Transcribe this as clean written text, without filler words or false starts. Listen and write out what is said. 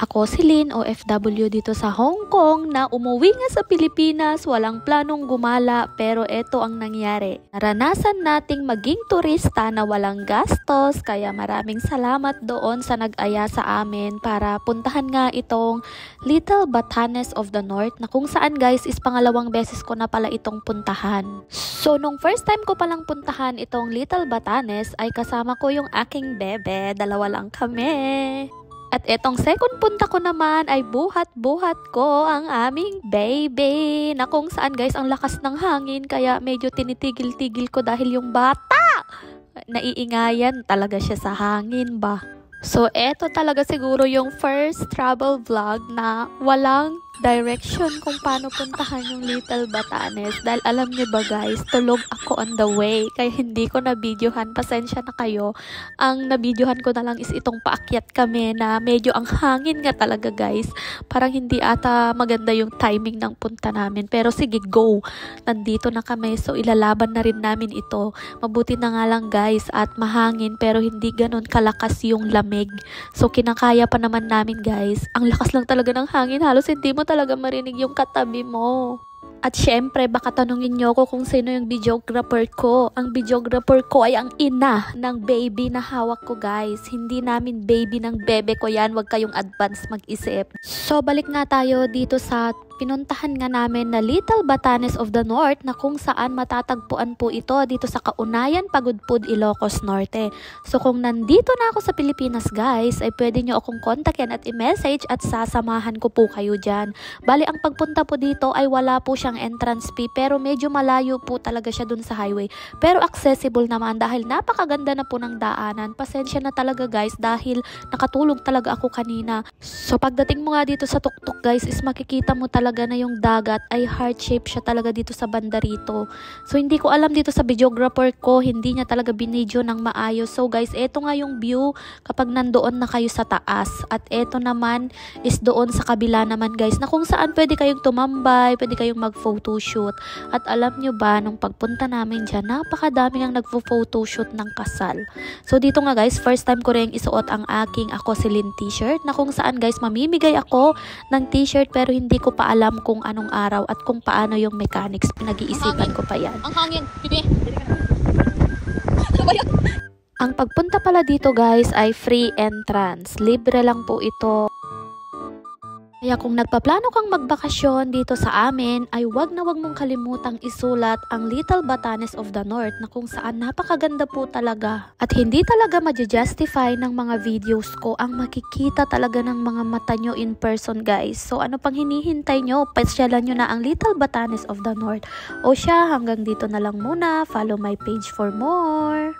Ako si Lynn, OFW dito sa Hong Kong na umuwi nga sa Pilipinas, walang planong gumala pero eto ang nangyari. Naranasan nating maging turista na walang gastos kaya maraming salamat doon sa nag-aya sa amin para puntahan nga itong Little Batanes of the North na kung saan guys is pangalawang beses ko na pala itong puntahan. So nung first time ko palang puntahan itong Little Batanes ay kasama ko yung aking bebe, dalawa lang kami. At etong second punta ko naman ay buhat-buhat ko ang aming baby na kung saan guys ang lakas ng hangin kaya medyo tinitigil-tigil ko dahil yung bata naiingayan talaga siya sa hangin ba. So eto talaga siguro yung first travel vlog na walang direction kung paano puntahan yung Little Batanes dahil alam niyo ba guys, tulog ako on the way kaya hindi ko na videohan, pasensya na kayo. Ang na-videohan ko na lang is itong paakyat kami na medyo ang hangin nga talaga guys, parang hindi ata maganda yung timing ng punta namin pero sige go, nandito na kami so ilalaban na rin namin ito. Mabuti na nga lang guys at mahangin pero hindi ganun kalakas yung lamig, so kinakaya pa naman namin guys. Ang lakas lang talaga ng hangin, halos hindi mo talaga marinig yung katabi mo. At syempre, baka tanungin nyo ko kung sino yung videographer ko. Ang videographer ko ay ang ina ng baby na hawak ko guys. Hindi namin baby ng bebe ko yan. Huwag kayong advance mag-isip. So, balik nga tayo dito sa pinuntahan nga namin na Little Batanes of the North na kung saan matatagpuan po ito dito sa Kaunayan, Pagudpud, Ilocos Norte. So kung nandito na ako sa Pilipinas guys, ay pwede nyo akong kontakin at i-message at sasamahan ko po kayo dyan. Bali ang pagpunta po dito ay wala po siyang entrance fee pero medyo malayo po talaga siya dun sa highway. Pero accessible naman dahil napakaganda na po ng daanan. Pasensya na talaga guys dahil nakatulog talaga ako kanina. So pagdating mo nga dito sa tuktok guys is makikita mo talaga na yung dagat ay heart shape siya talaga dito sa banda rito. So hindi ko alam dito sa videographer ko, hindi niya talaga binidyo ng maayos. So guys, eto nga yung view kapag nandoon na kayo sa taas. At eto naman is doon sa kabila naman guys na kung saan pwede kayong tumambay, pwede kayong mag-photoshoot. At alam nyo ba, nung pagpunta namin dyan, napakadaming ang nagpo-photoshoot ng kasal. So dito nga guys, first time ko rin isuot ang aking Ako si Lynn t-shirt na kung saan guys mamimigay ako ng t-shirt pero hindi ko pa alam kung anong araw at kung paano yung mechanics. Pinag-iisipan ko pa yan. Ang hangin, bibi. Ang pagpunta pala dito guys ay free entrance. Libre lang po ito. Kaya kung nagpaplano kang magbakasyon dito sa amin, ay wag na wag mong kalimutang isulat ang Little Batanes of the North na kung saan napakaganda po talaga. At hindi talaga ma-justify ng mga videos ko ang makikita talaga ng mga mata nyo in person guys. So ano pang hinihintay nyo? Pasyalan nyo na ang Little Batanes of the North. O siya, hanggang dito na lang muna. Follow my page for more.